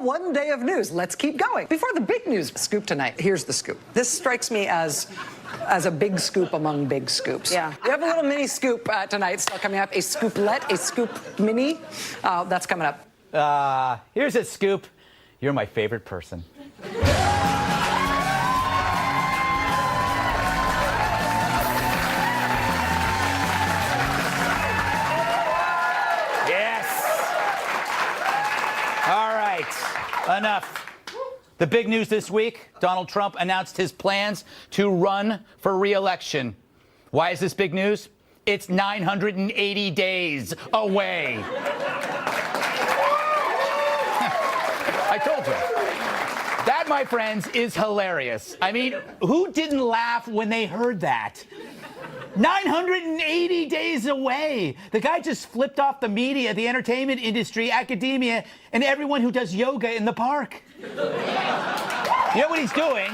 one day of news. Let's keep going. Before the big news scoop tonight, here's the scoop. This strikes me as a big scoop among big scoops. Yeah. We have a little mini scoop tonight still coming up, a scooplet, a scoop mini. That's coming up. Here's a scoop. You're my favorite person. Enough. The big news this week, Donald Trump announced his plans to run for re-election. Why is this big news? It's 980 days away. I told you. That, my friends, is hilarious. I mean, who didn't laugh when they heard that? 980 days away. The guy just flipped off the media, the entertainment industry, academia, and everyone who does yoga in the park. You know what he's doing?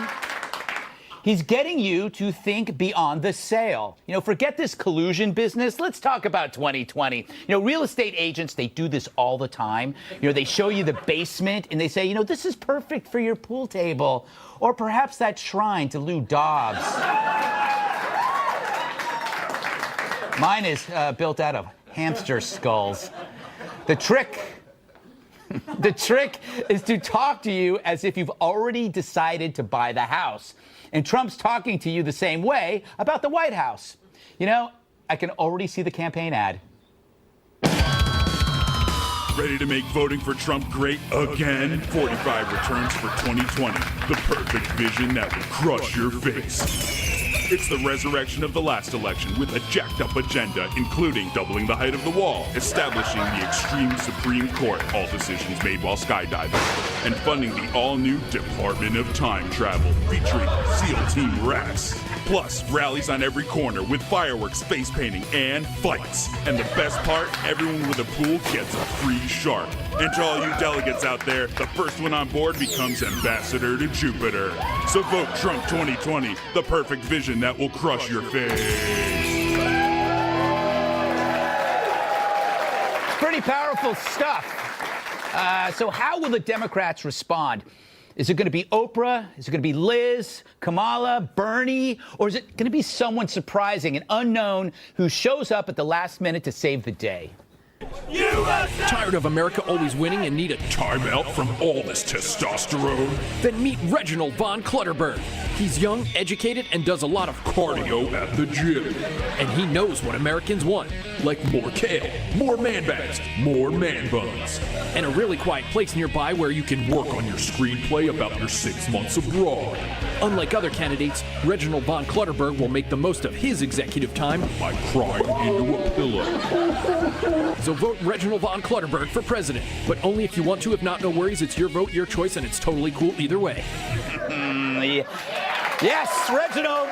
He's getting you to think beyond the sale. You know, forget this collusion business. Let's talk about 2020. You know, real estate agents, they do this all the time. You know, they show you the basement and they say, you know, this is perfect for your pool table. Or perhaps that shrine to Lou Dobbs. Mine is built out of hamster skulls. The trick is to talk to you as if you've already decided to buy the house. And Trump's talking to you the same way about the White House. You know, I can already see the campaign ad. Ready to make voting for Trump great again? 45 returns for 2020. The perfect vision that will crush your face. It's the resurrection of the last election with a jacked-up agenda, including doubling the height of the wall, establishing the extreme Supreme Court, all decisions made while skydiving, and funding the all-new Department of Time Travel, featuring SEAL Team Rex. Plus, rallies on every corner with fireworks, face painting, and fights. And the best part, everyone with a pool gets a free shark. And to all you delegates out there, the first one on board becomes ambassador to Jupiter. So vote Trump 2020, the perfect vision that will crush your face. Pretty powerful stuff. So how will the Democrats respond? Is it going to be Oprah? Is it going to be Liz, Kamala, Bernie? Or is it going to be someone surprising, an unknown who shows up at the last minute to save the day? USA! Tired of America always winning and need a timeout from all this testosterone? Then meet Reginald von Clutterberg. He's young, educated, and does a lot of cardio at the gym. And he knows what Americans want, like more kale, more man bags, more man buns, and a really quiet place nearby where you can work on your screenplay about your 6 months abroad. Unlike other candidates, Reginald von Clutterberg will make the most of his executive time by crying into a pillow. So vote Reginald von Clutterberg for president, but only if you want to. If not, no worries. It's your vote, your choice, and it's totally cool either way. Yes, Reginald.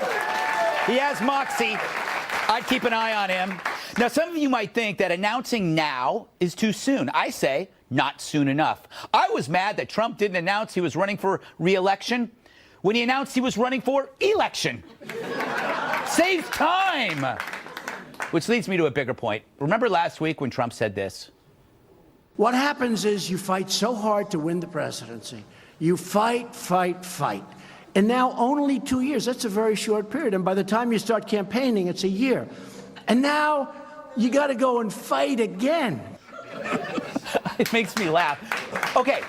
He has moxie. I'd keep an eye on him. Now, some of you might think that announcing now is too soon. I say not soon enough. I was mad that Trump didn't announce he was running for re-election when he announced he was running for election. Saves time. Which leads me to a bigger point. Remember last week when Trump said this? What happens is you fight so hard to win the presidency. You fight, fight, fight. And now only 2 years, that's a very short period. And by the time you start campaigning, it's a year. And now you got to go and fight again. It makes me laugh. Okay.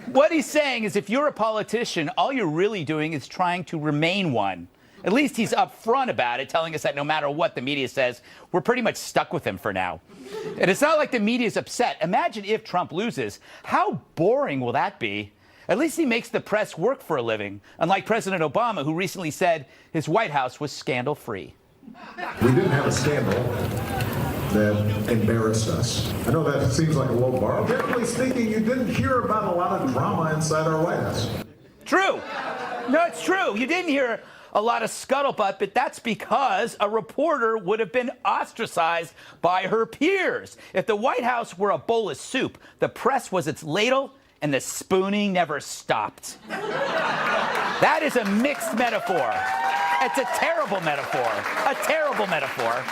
What he's saying is if you're a politician, all you're really doing is trying to remain one. At least he's upfront about it, telling us that no matter what the media says, we're pretty much stuck with him for now. And it's not like the media's upset. Imagine if Trump loses. How boring will that be? At least he makes the press work for a living, unlike President Obama, who recently said his White House was scandal-free. We didn't have a scandal that embarrassed us. I know that seems like a low bar. Generally speaking, you didn't hear about a lot of drama inside our White House. True. No, it's true. You didn't hear a lot of scuttlebutt, but that's because a reporter would have been ostracized by her peers. If the White House were a bowl of soup, the press was its ladle, and the spooning never stopped. That is a mixed metaphor. It's a terrible metaphor. A terrible metaphor.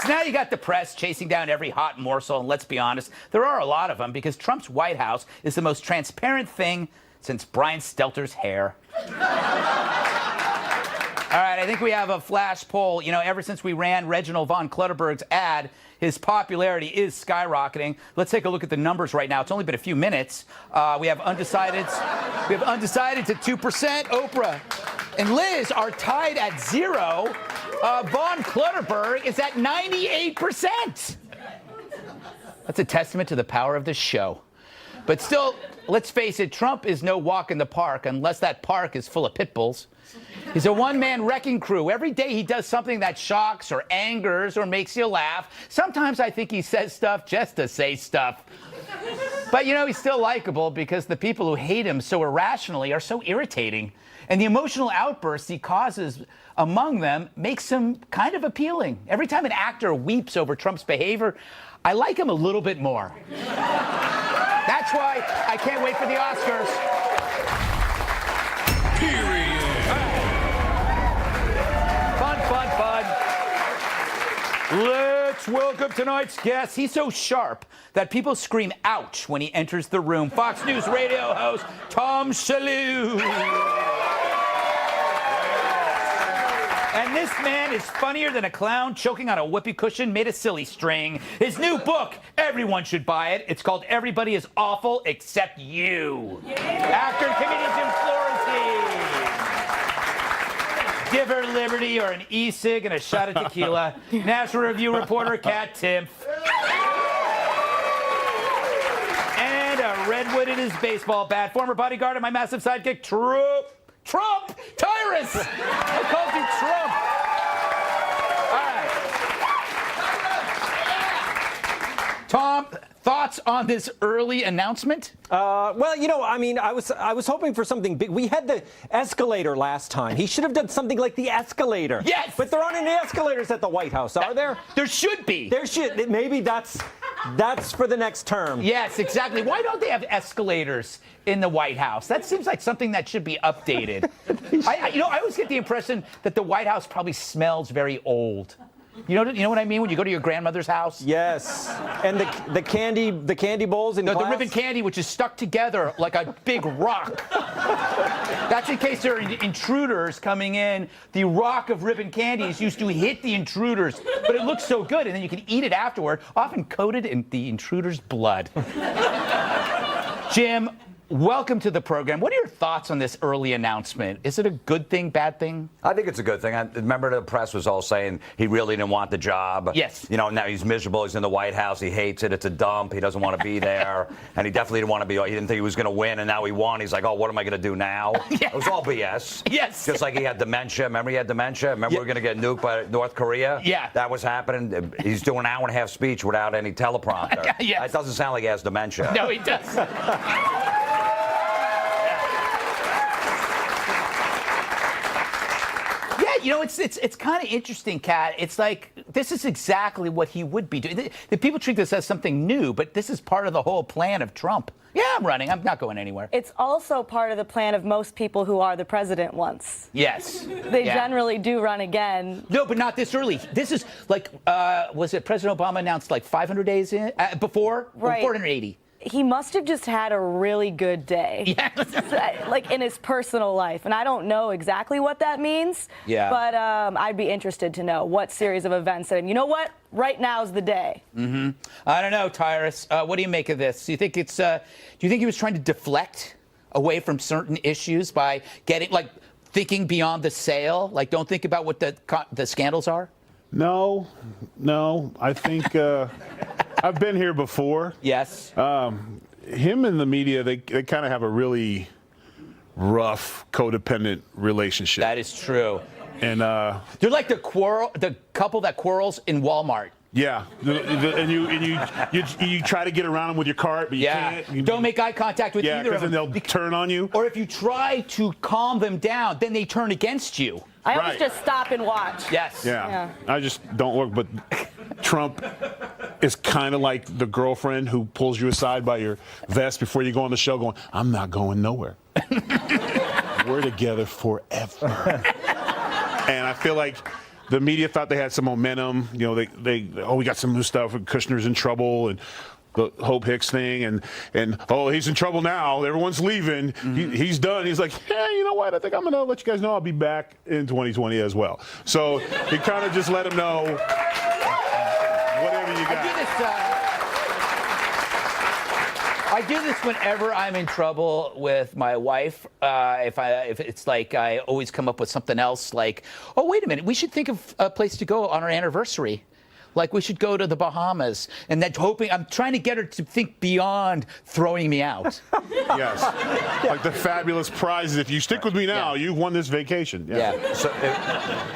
So now you got the press chasing down every hot morsel, and let's be honest, there are a lot of them because Trump's White House is the most transparent thing since Brian Stelter's hair. All right, I think we have a flash poll. You know, ever since we ran Reginald von Clutterberg's ad, his popularity is skyrocketing. Let's take a look at the numbers right now. It's only been a few minutes. We have undecided. We have undecided to 2%. Oprah and Liz are tied at 0. Von Clutterberg is at 98%. That's a testament to the power of this show. But still, let's face it, Trump is no walk in the park unless that park is full of pit bulls. He's a one-man wrecking crew. Every day he does something that shocks or angers or makes you laugh. Sometimes I think he says stuff just to say stuff. But, you know, he's still likable because the people who hate him so irrationally are so irritating. And the emotional outbursts he causes among them makes him kind of appealing. Every time an actor weeps over Trump's behavior, I like him a little bit more. That's why I can't wait for the Oscars. Period. Fun. Let's welcome tonight's guest. He's so sharp that people scream ouch when he enters the room. Fox News radio host Tom Shalhoub. And this man is funnier than a clown choking on a whoopee cushion made of silly string. His new book, everyone should buy it. It's called Everybody is Awful Except You. Actor and comedian Jim Florentine. Give her liberty or an e-cig and a shot of tequila. National Review reporter Kat Timpf. And a redwood in his baseball bat. Former bodyguard of my massive sidekick, Trump! Tyrus! I called you Trump. All right. Tom, thoughts on this early announcement? Well, you know, I mean, I was hoping for something big. We had the escalator last time. He should have done something like the escalator. Yes! But there aren't any escalators at the White House, are there? There should be. There should. Maybe that's for the next term. Yes, exactly. Why don't they have escalators in the White House? That seems like something that should be updated. I always get the impression that the White House probably smells very old. You know what I mean when you go to your grandmother's house? Yes. And the candy bowls in the glass? ribbon candy, which is stuck together like a big rock. That's in case there are intruders coming in. The rock of ribbon candy is used to hit the intruders, but it looks so good, and then you can eat it afterward, often coated in the intruder's blood. Jim, welcome to the program. What are your thoughts on this early announcement? Is it a good thing, bad thing? I think it's a good thing. I remember the press was all saying he really didn't want the job. Yes. You know, now he's miserable. He's in the White House. He hates it. It's a dump. He doesn't want to be there. And he definitely didn't want to be. He didn't think he was going to win, and now he won. He's like, oh, what am I going to do now? Yeah. It was all BS. Yes. Just like he had dementia. Remember he had dementia? Remember we were going to get nuked by North Korea? Yeah. That was happening. He's doing an hour-and-a-half speech without any teleprompter. Yes. That doesn't sound like he has dementia. No, he does. You know, it's kind of interesting, Kat. It's like, this is exactly what he would be doing. The people treat this as something new, but this is part of the whole plan of Trump. Yeah, I'm running. I'm not going anywhere. It's also part of the plan of most people who are the president once. Yes. They generally do run again. No, but not this early. This is like, was it President Obama announced like 500 days in, before? Right. Or 480. He must have just had a really good day. Yeah. Like in his personal life. And I don't know exactly what that means. Yeah. But I'd be interested to know what series of events said, you know what? Right now's the day. Mm-hmm. I don't know, Tyrus. What do you make of this? Do you think it's? Do you think he was trying to deflect away from certain issues by thinking beyond the sale? Like, don't think about what the scandals are? No. I think I've been here before. Yes. Him and the media, they kind of have a really rough, codependent relationship. That is true. And they're like the couple that quarrels in Walmart. Yeah, and you try to get around them with your cart, but you can't. Don't make eye contact with either of them. Yeah, because then they'll turn on you. Or if you try to calm them down, then they turn against you. I always just stop and watch. Yes. Yeah. I just don't work. But Trump is kind of like the girlfriend who pulls you aside by your vest before you go on the show going, I'm not going nowhere. We're together forever. And I feel like the media thought they had some momentum. You know, we got some new stuff. Kushner's in trouble, and the Hope Hicks thing, and oh, he's in trouble now. Everyone's leaving. He's done. He's like, hey, you know what? I think I'm going to let you guys know I'll be back in 2020 as well. So he kind of just let him know whatever you got. I do this whenever I'm in trouble with my wife. If it's like I always come up with something else, like, oh, wait a minute, we should think of a place to go on our anniversary. Like, we should go to the Bahamas. And then I'm trying to get her to think beyond throwing me out. Yes. Like the fabulous prizes. If you stick with me now, you've won this vacation. Yeah. So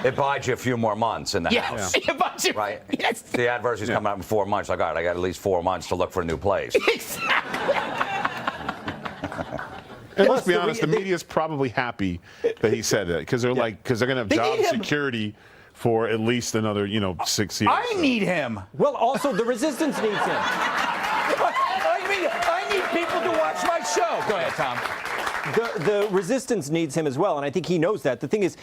it buys you a few more months in the house. It buys you, right? Yes. The adversary's coming out in 4 months. Like, all right, I got at least 4 months to look for a new place. Exactly. And let's be honest, the media's probably happy that he said that because they're going to have job security for at least another, 6 years. I need him. Well, also, the resistance needs him. I need people to watch my show. Go ahead, Tom. The resistance needs him as well, and I think he knows that. The thing is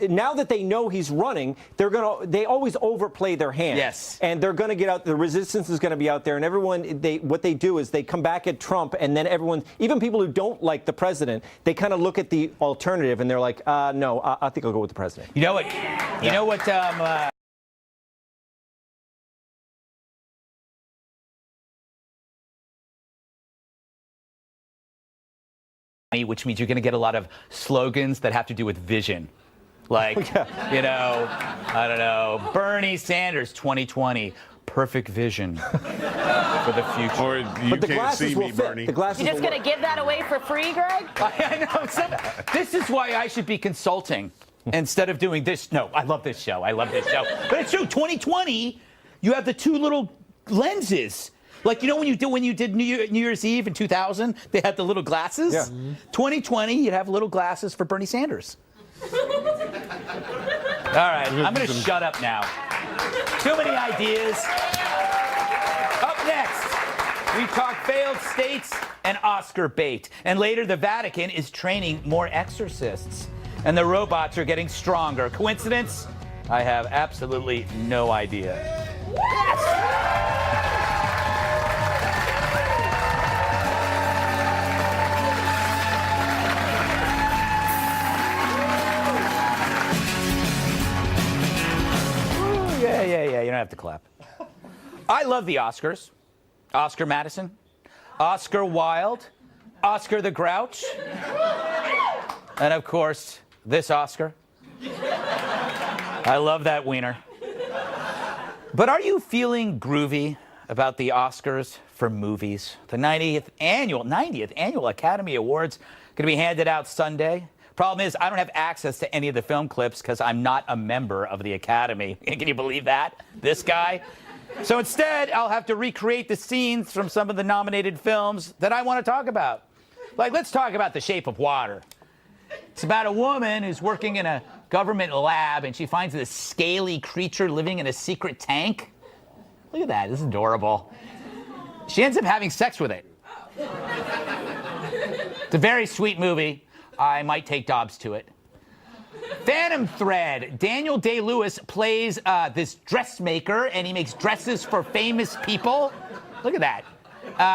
now that they know he's running, they always overplay their hand. Yes. And they're going to get out. The resistance is going to be out there, and what they do is they come back at Trump, and then everyone, even people who don't like the president, they kind of look at the alternative, and they're like, no, I think I'll go with the president. You know what? You know what? Which means you're going to get a lot of slogans that have to do with vision. Like, I don't know, Bernie Sanders 2020, perfect vision for the future. Or you can't see me, Bernie. You're just going to give that away for free, Greg? I know. This is why I should be consulting instead of doing this. No, I love this show. But it's true, 2020, you have the two little lenses. Like, when you did New Year's Eve in 2000, they had the little glasses. Yeah. 2020, you'd have little glasses for Bernie Sanders. All right, I'm going to shut up now. Too many ideas. Up next, we talk failed states and Oscar bait. And later, the Vatican is training more exorcists. And the robots are getting stronger. Coincidence? I have absolutely no idea. Yes! Yeah, you don't have to clap. I love the Oscars. Oscar Madison, Oscar Wilde, Oscar the Grouch, and of course, this Oscar. I love that wiener. But are you feeling groovy about the Oscars for movies? The 90th annual Academy Awards going to be handed out Sunday. Problem is, I don't have access to any of the film clips because I'm not a member of the Academy. Can you believe that? This guy? So instead, I'll have to recreate the scenes from some of the nominated films that I want to talk about. Like, let's talk about The Shape of Water. It's about a woman who's working in a government lab, and she finds this scaly creature living in a secret tank. Look at that. This is adorable. She ends up having sex with it. It's a very sweet movie. I might take Dobbs to it. Phantom Thread. Daniel Day-Lewis plays this dressmaker, and he makes dresses for famous people. Look at that.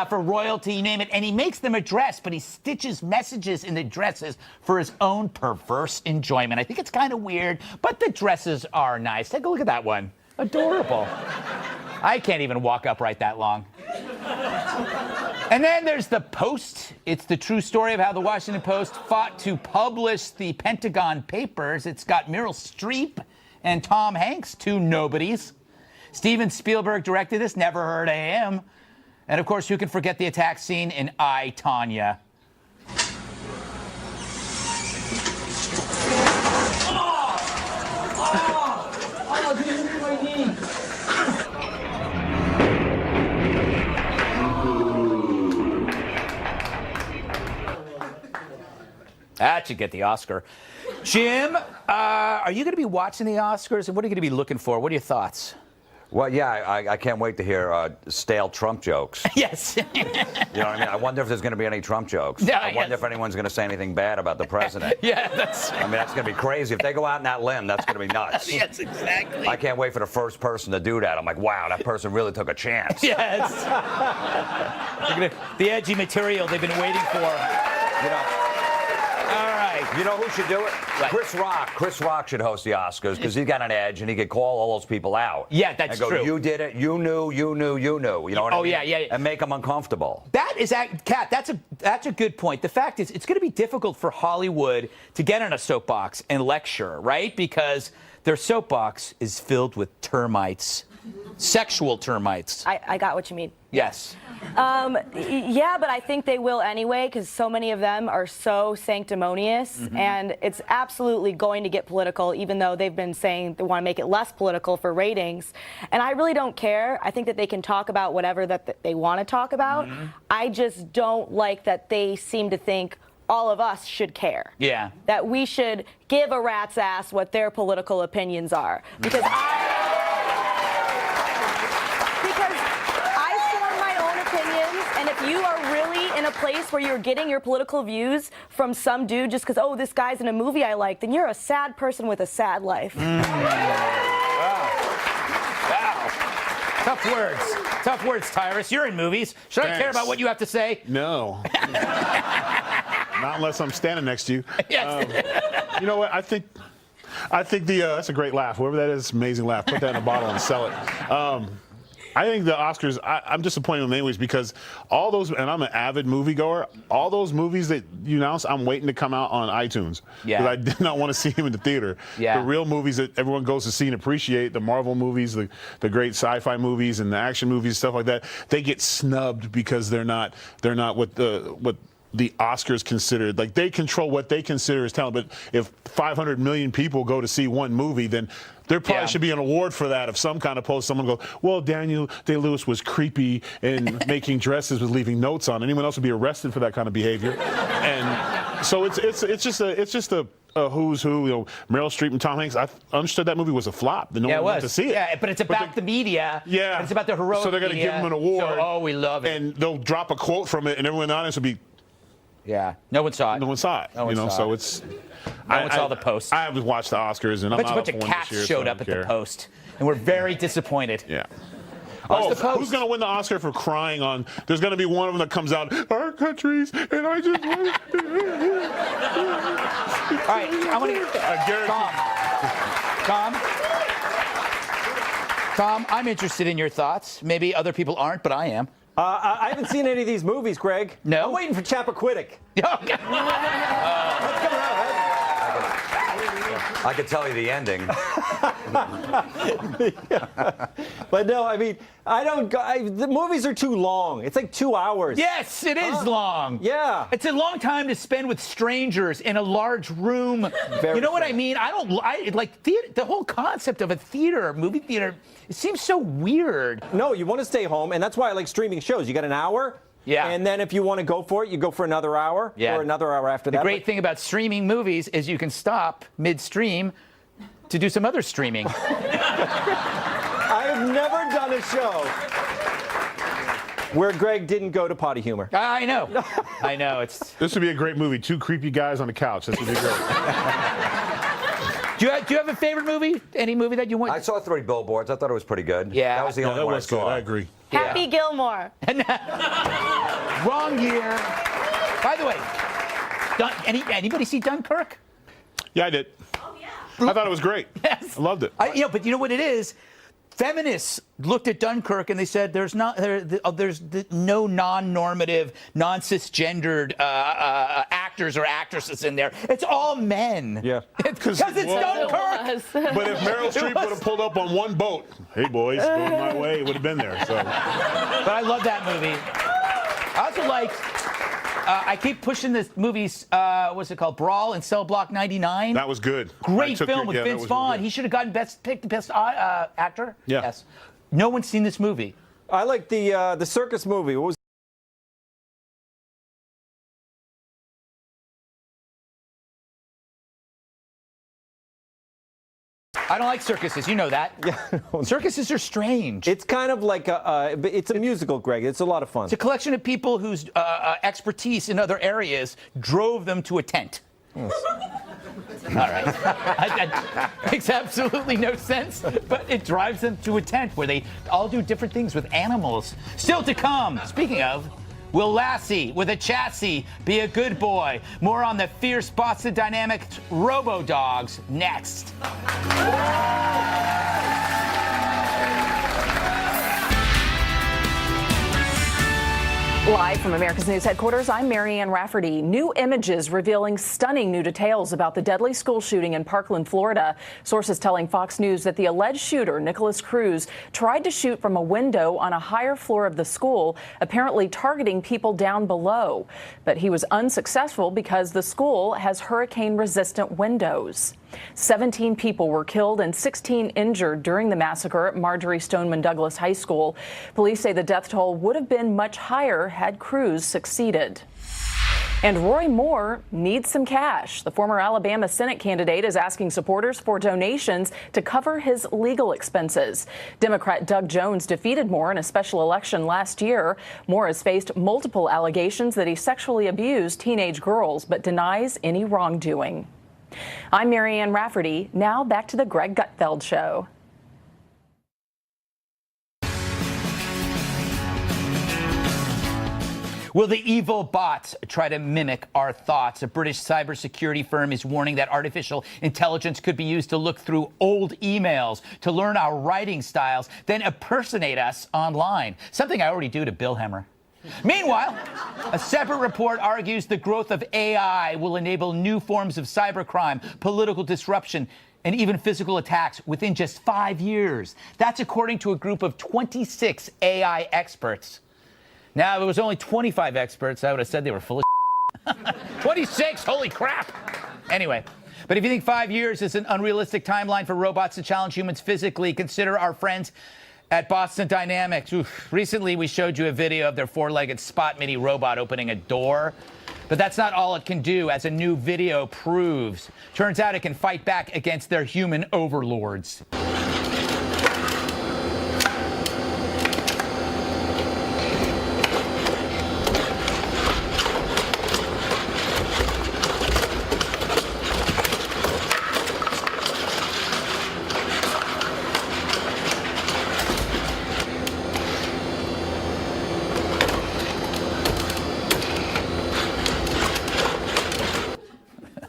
For royalty, you name it. And he makes them a dress, but he stitches messages in the dresses for his own perverse enjoyment. I think it's kind of weird, but the dresses are nice. Take a look at that one. Adorable. I can't even walk upright that long. And then there's The Post. It's the true story of how the Washington Post fought to publish the Pentagon Papers. It's got Meryl Streep and Tom Hanks, two nobodies. Steven Spielberg directed this, never heard of him. And of course, who can forget the attack scene in I, Tonya? That should get the Oscar. Jim, are you going to be watching the Oscars, and what are you going to be looking for? What are your thoughts? Well, yeah, I can't wait to hear stale Trump jokes. Yes. You know what I mean? I wonder if there's going to be any Trump jokes. Yeah, I wonder if anyone's going to say anything bad about the president. Yeah, that's. I mean, that's going to be crazy. If they go out on that limb, that's going to be nuts. Yes, exactly. I can't wait for the first person to do that. I'm like, wow, that person really took a chance. Yes. The edgy material they've been waiting for. You know. All right. You know who should do it? Right. Chris Rock. Chris Rock should host the Oscars because he's got an edge and he could call all those people out. Yeah, that's and go, true. You did it. You knew. You knew. You knew. You know what I mean? Yeah. And make them uncomfortable. That is, Kat, that's a good point. The fact is, it's going to be difficult for Hollywood to get on a soapbox and lecture, right? Because their soapbox is filled with termites, sexual termites. I got what you mean. Yes. Yeah, but I think they will anyway because so many of them are so sanctimonious, and it's absolutely going to get political, even though they've been saying they want to make it less political for ratings. And I really don't care. I think that they can talk about whatever that they want to talk about. I just don't like that they seem to think all of us should care. Yeah. That we should give a rat's ass what their political opinions are. Because I form my own opinions, and if you are really in a place where you're getting your political views from some dude just because, oh, this guy's in a movie I like, then you're a sad person with a sad life. Wow. Tough words. Tough words, Tyrus. You're in movies. Should I care about what you have to say? No. Not unless I'm standing next to you. Yes. You know what? I think that's a great laugh. Whoever that is, amazing laugh. Put that in a bottle and sell it. I think the Oscars, I'm disappointed in many ways because all those, and I'm an avid moviegoer, all those movies that you announced, I'm waiting to come out on iTunes. Yeah. Because I did not want to see them in the theater. Yeah. The real movies that everyone goes to see and appreciate, the Marvel movies, the great sci-fi movies and the action movies, stuff like that, they get snubbed because they're not what the Oscars considered. Like, they control what they consider as talent. But if 500 million people go to see one movie, then there probably should be an award for that of some kind of post. Someone go, well, Daniel Day-Lewis was creepy and making dresses with leaving notes on. Anyone else would be arrested for that kind of behavior. And so it's just a who's who. You know, Meryl Streep and Tom Hanks. I understood that movie was a flop. No one went to see it. Yeah, but it's about the media. Yeah, It's about the heroic. So they're going to give them an award. So, oh, we love it. And they'll drop a quote from it, and everyone in the audience will be. Yeah, no one saw it. No one saw it. No one saw so it. it's. No one saw the post. I haven't watched the Oscars, and I'm not a bunch up of for one cats this year, showed so I up at don't the care. post, and we're very disappointed. Yeah. What's the post? Who's going to win the Oscar for crying on? There's going to be one of them that comes out, our countries, and I just want All right, I want to. Tom, I'm interested in your thoughts. Maybe other people aren't, but I am. I haven't seen any of these movies, Greg. No? I'm waiting for Chappaquiddick. Okay. I could tell you the ending. But no, I mean, the movies are too long. It's like 2 hours. Yes, it is long. Yeah. It's a long time to spend with strangers in a large room. Very you know what true. I mean? I like theater, the whole concept of a theater, movie theater, it seems so weird. No, you want to stay home, and that's why I like streaming shows. You got an hour. Yeah. And then if you want to go for it, you go for another hour. Yeah. Or another hour after that. The great thing about streaming movies is you can stop midstream to do some other streaming. I have never done a show where Greg didn't go to potty humor. I know. I know. This would be a great movie. Two creepy guys on the couch. This would be great. Do you have a favorite movie? Any movie that you want? I saw 3 Billboards. I thought it was pretty good. Yeah. That was the only that one was I good. saw. I agree. Happy Gilmore. Wrong year. By the way, anybody see Dunkirk? Yeah, I did. Oh, yeah. I thought it was gret. Yes. I loved it. But you know what it is? Feminists looked at Dunkirk and they said there's no non-normative, non-cisgendered actors or actresses in there. It's all men. Yeah. Because it's Dunkirk. But if Meryl Streep would have pulled up on one boat, hey boys, going my way, it would have been there. So. But I love that movie. I also like. I keep pushing this movie's, what's it called? Brawl in Cell Block 99. That was good. Great film with that Vince was Vaughn. really good. He should have gotten picked best actor. Yeah. Yes. No one's seen this movie. I like the circus movie. What was I don't like circuses. You know that. Yeah. Circuses are strange. It's kind of like it's a musical, Greg. It's a lot of fun. It's a collection of people whose expertise in other areas drove them to a tent. Yes. All right. That makes absolutely no sense, but it drives them to a tent where they all do different things with animals. Still to come, speaking of, will Lassie with a chassis be a good boy? More on the fierce Boston Dynamics robo-dogs next. Live from America's News headquarters, I'm Marianne Rafferty. New images revealing stunning new details about the deadly school shooting in Parkland, Florida. Sources telling Fox News that the alleged shooter, Nicholas Cruz, tried to shoot from a window on a higher floor of the school, apparently targeting people down below. But he was unsuccessful because the school has hurricane-resistant windows. 17 people were killed and 16 injured during the massacre at Marjorie Stoneman Douglas High School. Police say the death toll would have been much higher had Cruz succeeded. And Roy Moore needs some cash. The former Alabama Senate candidate is asking supporters for donations to cover his legal expenses. Democrat Doug Jones defeated Moore in a special election last year. Moore has faced multiple allegations that he sexually abused teenage girls, but denies any wrongdoing. I'm Marianne Rafferty. Now back to the Greg Gutfeld Show. Will the evil bots try to mimic our thoughts? A British cybersecurity firm is warning that artificial intelligence could be used to look through old emails, to learn our writing styles, then impersonate us online. Something I already do to Bill Hemmer. Meanwhile, a separate report argues the growth of AI will enable new forms of cybercrime, political disruption, and even physical attacks within just 5 years. That's according to a group of 26 AI experts. Now, if it was only 25 experts, I would have said they were full of 26, holy crap. Anyway, but if you think 5 years is an unrealistic timeline for robots to challenge humans physically, consider our friends at Boston Dynamics. Oof. Recently, we showed you a video of their four-legged Spot Mini robot opening a door. But that's not all it can do, as a new video proves. Turns out it can fight back against their human overlords.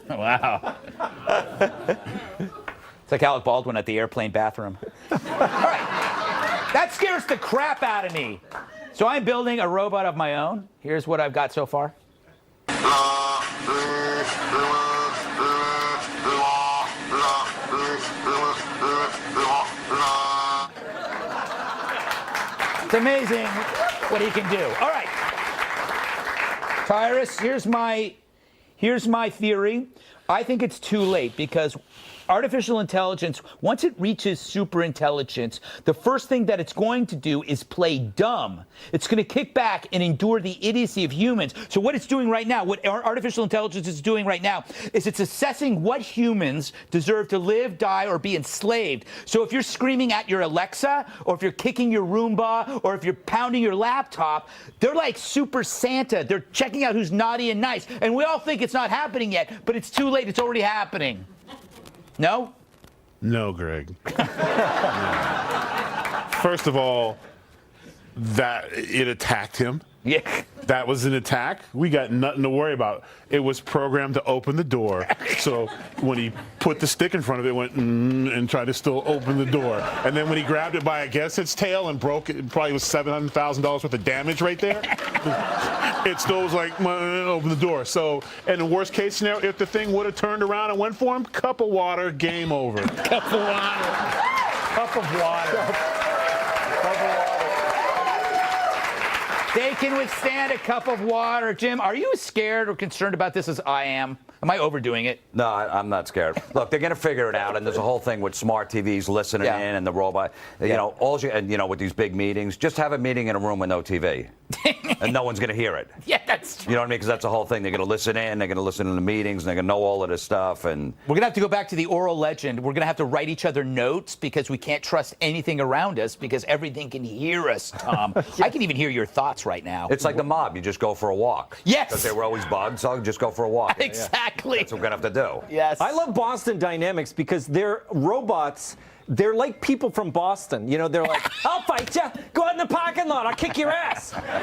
Wow. It's like Alec Baldwin at the airplane bathroom. All right. That scares the crap out of me. So I'm building a robot of my own. Here's what I've got so far. It's amazing what he can do. All right. Tyrus, here's my theory. I think it's too late because artificial intelligence, once it reaches superintelligence, the first thing that it's going to do is play dumb. It's going to kick back and endure the idiocy of humans. So what it's doing right now, what artificial intelligence is doing right now, is it's assessing what humans deserve to live, die, or be enslaved. So if you're screaming at your Alexa, or if you're kicking your Roomba, or if you're pounding your laptop, they're like Super Santa. They're checking out who's naughty and nice. And we all think it's not happening yet, but it's too late. It's already happening. No? No, Greg. No. First of all, that it attacked him. Yeah. That was an attack. We got nothing to worry about. It was programmed to open the door. So when he put the stick in front of it, it went and tried to still open the door. And then when he grabbed it by, I guess, its tail and broke it, probably was $700,000 worth of damage right there. It still was like, open the door. So, in the worst case scenario, if the thing would have turned around and went for him, cup of water, game over. Cup of water. Cup of water. Cup of water. They can withstand a cup of water. Jim, are you as scared or concerned about this as I am? Am I overdoing it? No, I'm not scared. Look, they're going to figure it out, and there's a whole thing with smart TVs listening in and the robot. You know, with these big meetings, just have a meeting in a room with no TV, and no one's going to hear it. Yeah, that's true. You know what I mean? Because that's the whole thing. They're going to listen in. They're going to listen to the meetings, and they're going to know all of this stuff. And we're going to have to go back to the oral legend. We're going to have to write each other notes because we can't trust anything around us because everything can hear us, Tom. I can even hear your thoughts right now. It's like the mob. You just go for a walk. Yes. Because they were always bugged, so just go for a walk. Exactly. That's what we're going to have to do. Yes. I love Boston Dynamics because they're robots. They're like people from Boston. You know, they're like, I'll fight you. Go out in the parking lot. I'll kick your ass. You know what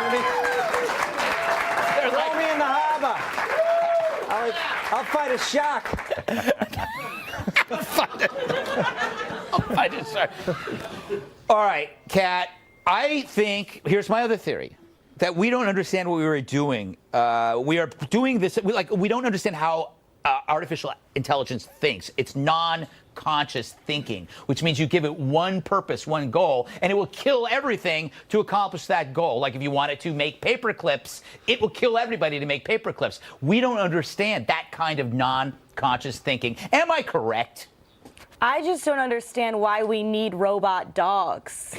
I mean? Throw me in the harbor. I'll fight a shark. I'll fight a shark. All right, Kat, I think, here's my other theory. That we don't understand what we were doing. We are doing this. We don't understand how artificial intelligence thinks. It's non-conscious thinking, which means you give it one purpose, one goal, and it will kill everything to accomplish that goal. Like if you wanted to make paper clips, it will kill everybody to make paper clips. We don't understand that kind of non-conscious thinking. Am I correct? I just don't understand why we need robot dogs.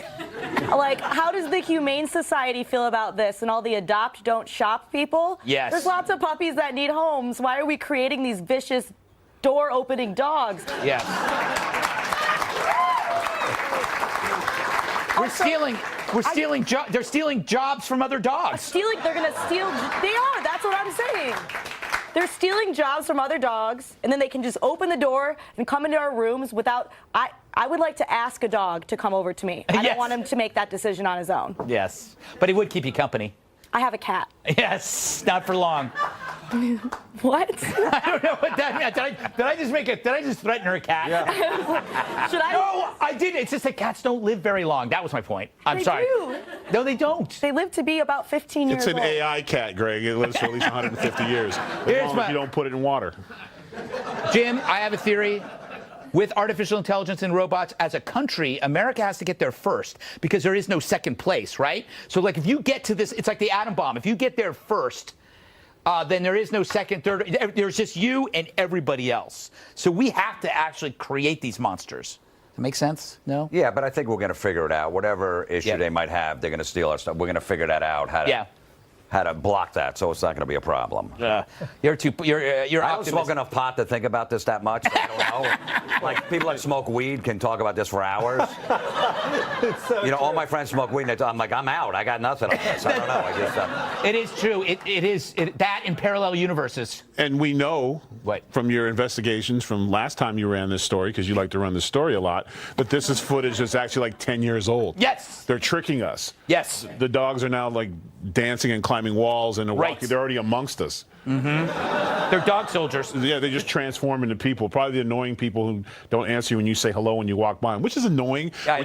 Like, how does the Humane Society feel about this and all the adopt, don't shop people? Yes. There's lots of puppies that need homes. Why are we creating these vicious door-opening dogs? Yes. They're stealing jobs from other dogs. They're gonna steal, they are, that's what I'm saying. They're stealing jobs from other dogs, and then they can just open the door and come into our rooms without, I would like to ask a dog to come over to me. I don't want him to make that decision on his own. Yes, but he would keep you company. I have a cat. Yes, not for long. What? I don't know what that meant. Did I just threaten her cat? Yeah. Should I? No, I didn't. It's just that cats don't live very long. That was my point. I'm sorry. Do. No, they don't. They live to be about 15 years It's old. an AI cat, Greg. It lives for at least 150 years. As long as you don't put it in water. Jim, I have a theory. With artificial intelligence and robots, as a country, America has to get there first because there is no second place, right? So, like, if you get to this, it's like the atom bomb. If you get there first, then there is no second, third. There's just you and everybody else. So we have to actually create these monsters. Does that make sense? No? Yeah, but I think we're going to figure it out. Whatever issue they might have, they're going to steal our stuff. We're going to figure that out. How to block that, so it's not going to be a problem. You're I don't optimistic. smoke enough pot to think about this that much. I don't know. Like people that smoke weed can talk about this for hours. You know, all my friends smoke weed, and I'm like, I'm out. I got nothing on this. I don't know. I just. It is true. It is that in parallel universes. And we know from your investigations from last time you ran this story, because you like to run this story a lot, that this is footage that's actually like 10 years old. Yes. They're tricking us. Yes. The dogs are now like dancing and climbing walls and walking. They're already amongst us. Mm-hmm. They're dog soldiers. Yeah, they just transform into people. Probably the annoying people who don't answer you when you say hello when you walk by them, which is annoying. Yeah,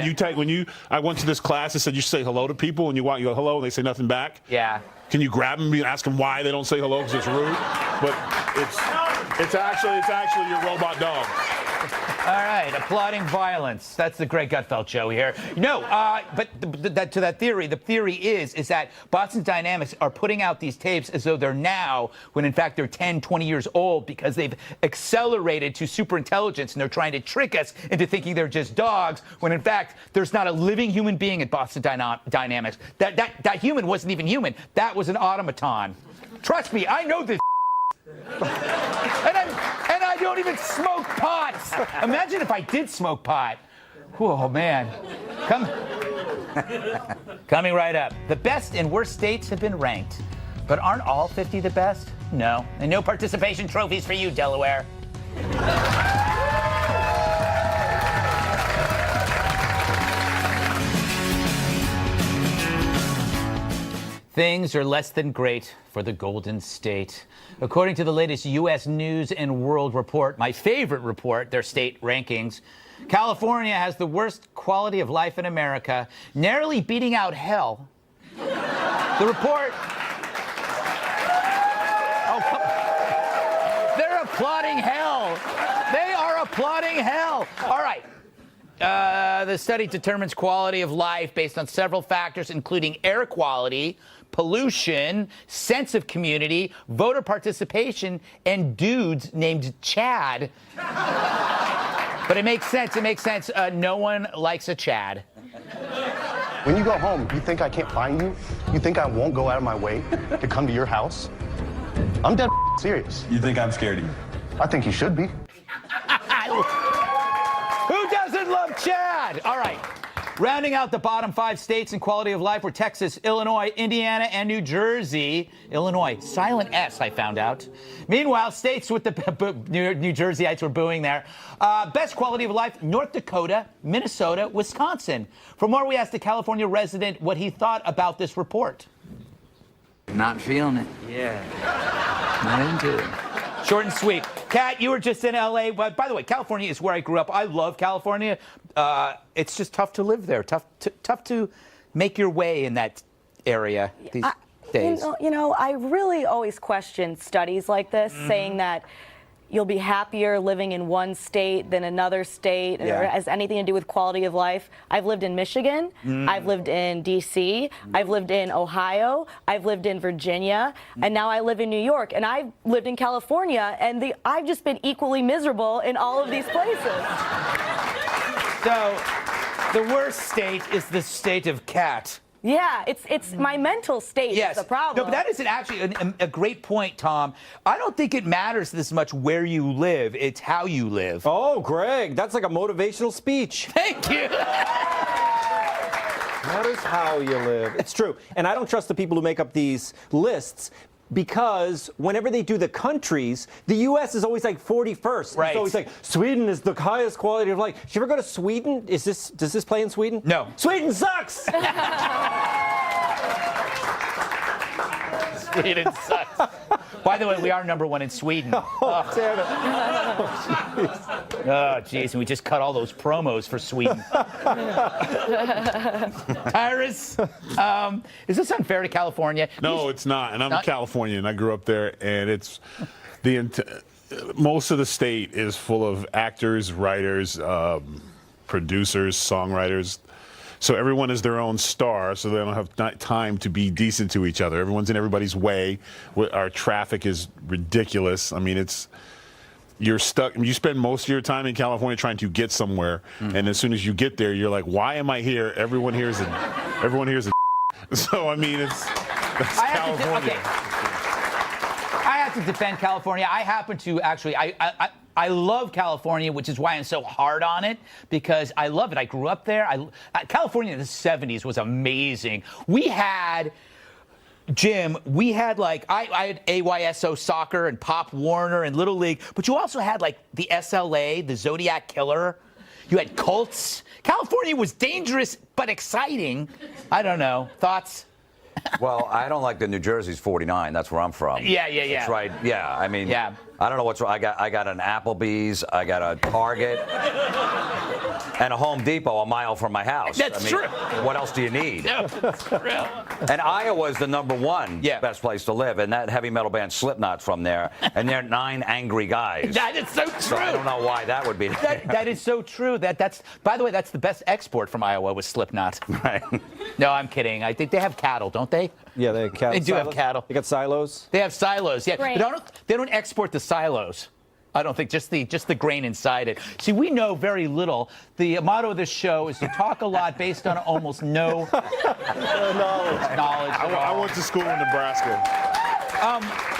I went to this class that said you say hello to people and you go hello and they say nothing back. Yeah. Can you grab them and ask them why they don't say hello because it's rude? But it's actually your robot dog. All right, applauding violence. That's the Greg Gutfeld show here. No, but to that theory, the theory is that Boston Dynamics are putting out these tapes as though they're now, when in fact they're 10, 20 years old because they've accelerated to superintelligence and they're trying to trick us into thinking they're just dogs, when in fact there's not a living human being at Boston Dynamics. That human wasn't even human. That was an automaton. Trust me, I know this. And I don't even smoke pot. Imagine if I did smoke pot. Oh, man. Coming right up. The best and worst states have been ranked. But aren't all 50 the best? No. And no participation trophies for you, Delaware. Things are less than great for the Golden State. According to the latest U.S. News and World Report, my favorite report, their state rankings, California has the worst quality of life in America, narrowly beating out hell. The report... Oh, they're applauding hell. They are applauding hell. All right. The study determines quality of life based on several factors, including air quality, pollution, sense of community, voter participation, and dudes named Chad. But it makes sense. It makes sense. No one likes a Chad. When you go home, you think I can't find you? You think I won't go out of my way to come to your house? I'm dead serious. You think I'm scared of you? I think you should be. Who doesn't love Chad? All right. Rounding out the bottom 5 states in quality of life were Texas, Illinois, Indiana, and New Jersey. Illinois, silent S, I found out. Meanwhile, states with the New Jerseyites were booing there. Best quality of life, North Dakota, Minnesota, Wisconsin. For more, we asked a California resident what he thought about this report. Not feeling it. Yeah. Not into it. Short and sweet. Kat, you were just in L.A. But by the way, California is where I grew up. I love California. It's just tough to live there. Tough to make your way in that area these days. You know, I really always question studies like this, saying that you'll be happier living in one state than another state, or it has anything to do with quality of life. I've lived in Michigan, I've lived in D.C., I've lived in Ohio, I've lived in Virginia, and now I live in New York, and I've lived in California, and I've just been equally miserable in all of these places. So, the worst state is the state of Kat. Yeah, it's my mental state is the problem. No, but that is actually a great point, Tom. I don't think it matters this much where you live. It's how you live. Oh, Greg, that's like a motivational speech. Thank you. Matters how you live. It's true. And I don't trust the people who make up these lists, because whenever they do the countries, the U.S. is always like 41st. Right. It's always like, Sweden is the highest quality of life. Did you ever go to Sweden? Does this play in Sweden? No. Sweden sucks! Sweden sucks. By the way, we are #1 in Sweden. Oh, damn it. Oh, jeez, and we just cut all those promos for Sweden. Tyrus, is this unfair to California? No, it's not. And I'm a Californian. I grew up there, and it's most of the state is full of actors, writers, producers, songwriters. So everyone is their own star, so they don't have time to be decent to each other. Everyone's in everybody's way. Our traffic is ridiculous. I mean, you're stuck. You spend most of your time in California trying to get somewhere, and as soon as you get there, you're like, "Why am I here?" Everyone here's a. So I mean, that's California. I have to defend California. I happen to actually. I love California, which is why I'm so hard on it, because I love it. I grew up there. California in the 70s was amazing. We had, Jim, I had AYSO soccer and Pop Warner and Little League, but you also had like the SLA, the Zodiac Killer. You had Colts. California was dangerous but exciting. I don't know. Thoughts? Well, I don't like the New Jersey's 49. That's where I'm from. Yeah. That's right. Yeah, I mean, yeah. I don't know what's wrong. I got an Applebee's, I got a Target, and a Home Depot a mile from my house. That's true. What else do you need? No, that's true. And Iowa's the #1 best place to live, and that heavy metal band Slipknot's from there, and they're 9 angry guys. That is so true. So I don't know why that would be. That is so true. That's by the way, that's the best export from Iowa was Slipknot. Right. No, I'm kidding. I think they have cattle, don't they? Yeah, they have cattle. They do have cattle. They got silos. They have silos. Yeah, Right. but they don't export the silos. I don't think just the grain inside it. See, we know very little. The motto of this show is to talk a lot based on almost no knowledge. I went to school in Nebraska.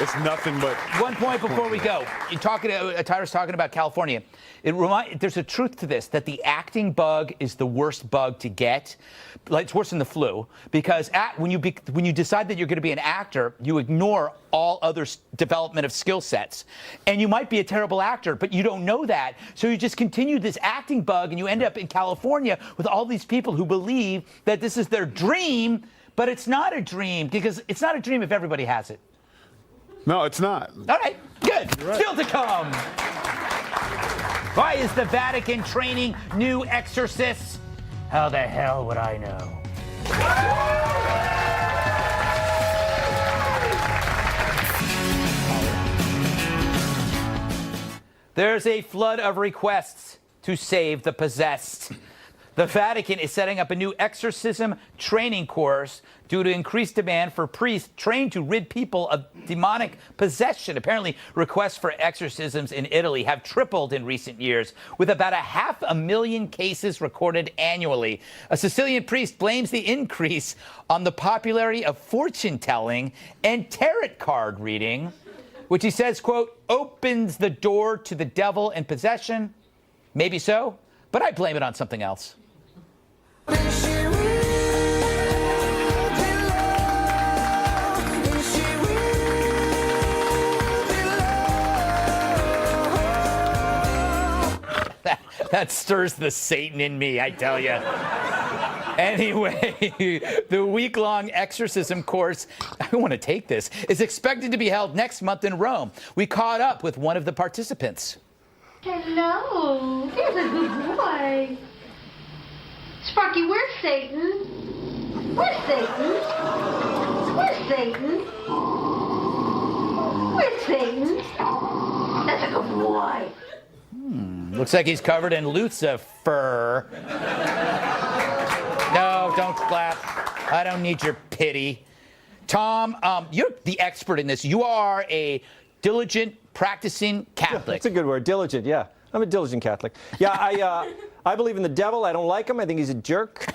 It's nothing but. One point before we go. Tyra's talking about California. There's a truth to this, that the acting bug is the worst bug to get. Like, it's worse than the flu, because when you decide that you're going to be an actor, you ignore all other development of skill sets. And you might be a terrible actor, but you don't know that. So you just continue this acting bug, and you end up in California with all these people who believe that this is their dream, but it's not a dream, because it's not a dream if everybody has it. No, it's not. All right, good. Still to come. Why is the Vatican training new exorcists? How the hell would I know? There's a flood of requests to save the possessed. The Vatican is setting up a new exorcism training course due to increased demand for priests trained to rid people of demonic possession. Apparently, requests for exorcisms in Italy have tripled in recent years, with about 500,000 cases recorded annually. A Sicilian priest blames the increase on the popularity of fortune-telling and tarot card reading, which he says, quote, opens the door to the devil and possession. Maybe so, but I blame it on something else. That stirs the Satan in me, I tell you. Anyway, the week-long exorcism course, I want to take this, is expected to be held next month in Rome. We caught up with one of the participants. Hello, there's a good boy. Sparky, where's Satan? Where's Satan? Where's Satan? Where's Satan? That's a good boy. Looks like he's covered in Lucifer. No, don't clap. I don't need your pity. Tom, you're the expert in this. You are a diligent, practicing Catholic. That's a good word, diligent, yeah. I'm a diligent Catholic. Yeah, I believe in the devil. I don't like him. I think he's a jerk.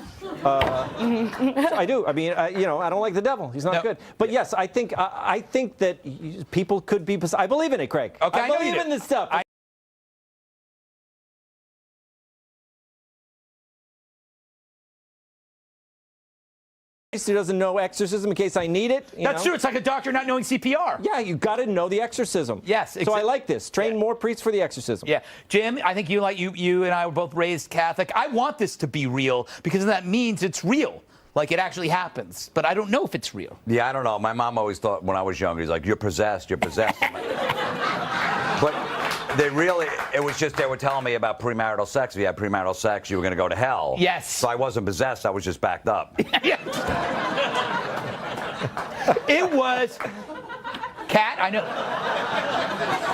I do. I mean, I don't like the devil. He's not good. But yes, I think that people could be. I believe in it, Craig. Okay, I believe in this stuff. Who doesn't know exorcism in case I need it. That's true. It's like a doctor not knowing CPR. Yeah, you got to know the exorcism. Yes. So I like this. Train more priests for the exorcism. Yeah. Jim, I think you and I were both raised Catholic. I want this to be real because that means it's real. Like it actually happens. But I don't know if it's real. Yeah, I don't know. My mom always thought when I was younger, he's like, you're possessed, you're possessed. But it was just they were telling me about premarital sex. If you had premarital sex, you were going to go to hell. Yes. So I wasn't possessed. I was just backed up. It was, Kat, I know.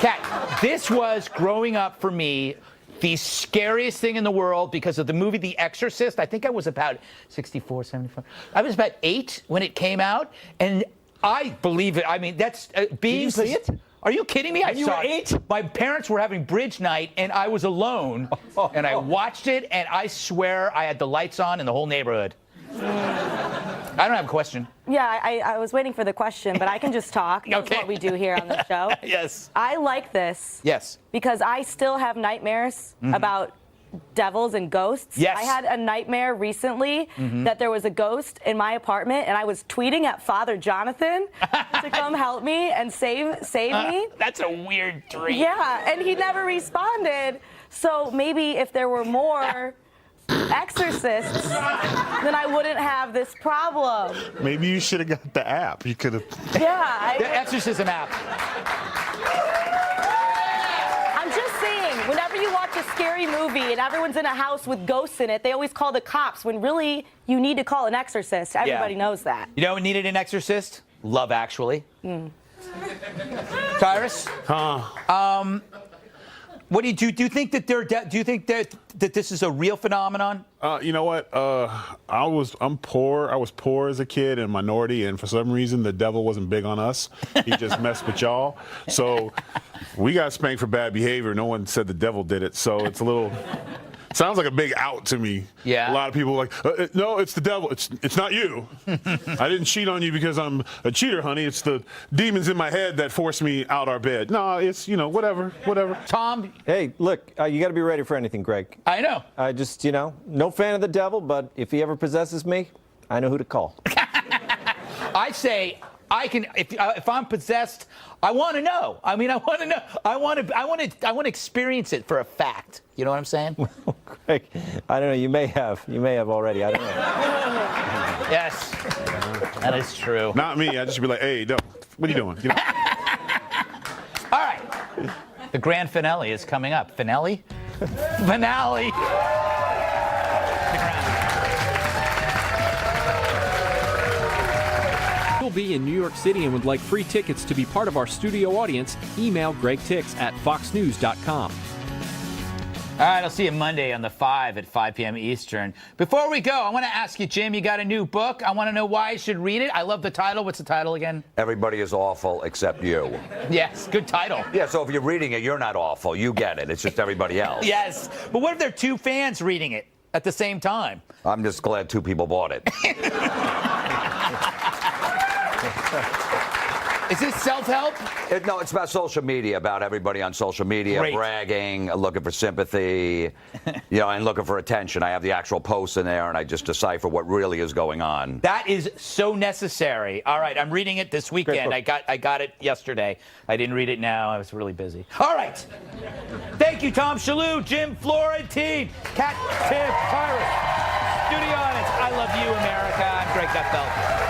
Kat, this was growing up for me the scariest thing in the world because of the movie The Exorcist. I think I was about 64, 75. I was about 8 when it came out, and I believe it. I mean, that's being. Did you see it? Are you kidding me? You were 8? My parents were having bridge night, and I was alone, and I watched it, and I swear I had the lights on in the whole neighborhood. I don't have a question. Yeah, I was waiting for the question, but I can just talk. That's what we do here on the show. Yes. I like this. Yes. Because I still have nightmares about devils and ghosts. Yes. I had a nightmare recently that there was a ghost in my apartment, and I was tweeting at Father Jonathan to come help me and save me. That's a weird dream. Yeah, and he never responded. So maybe if there were more exorcists, then I wouldn't have this problem. Maybe you should have got the app. You could have. Yeah. The exorcism app. I'm just saying, whenever you watch a scary movie and everyone's in a house with ghosts in it, they always call the cops when really you need to call an exorcist. Everybody knows that. You know who needed an exorcist? Love Actually. Tyrus? What do you do? Do you think that do you think that this is a real phenomenon? You know what? I'm poor. I was poor as a kid and minority, and for some reason the devil wasn't big on us. He just messed with y'all. So we got spanked for bad behavior. No one said the devil did it. So it's a little. Sounds like a big out to me. Yeah. A lot of people are like, no, it's the devil. It's not you. I didn't cheat on you because I'm a cheater, honey. It's the demons in my head that forced me out our bed. No, it's, whatever. Tom? Hey, look, you got to be ready for anything, Greg. I know. I just, no fan of the devil, but if he ever possesses me, I know who to call. I say, if I'm possessed, I want to know. I mean, I want to know. I want to experience it for a fact. You know what I'm saying? Greg, I don't know. You may have already. I don't know. Yes, that is true. Not me. I just be like, hey, what are you doing? All right. The grand finale is coming up. Finale? Finale. You'll be in New York City and would like free tickets to be part of our studio audience, email Greg Tix at foxnews.com. All right, I'll see you Monday on the 5 at 5 p.m. Eastern. Before we go, I want to ask you, Jim, you got a new book. I want to know why I should read it. I love the title. What's the title again? Everybody is awful except you. Yes, good title. Yeah, so if you're reading it, you're not awful. You get it. It's just everybody else. Yes, but what if there are two fans reading it at the same time? I'm just glad 2 people bought it. Is this self-help? No, it's about social media, about everybody on social media, Great. bragging, looking for sympathy, and looking for attention. I have the actual posts in there, and I just decipher what really is going on. That is so necessary. All right, I'm reading it this weekend. I got it yesterday. I didn't read it now. I was really busy. All right. Thank you, Tom Shalhoub, Jim Florentine, Kat Tiff, Tyrus, studio audience. I love you, America. I'm Greg Gutfeld.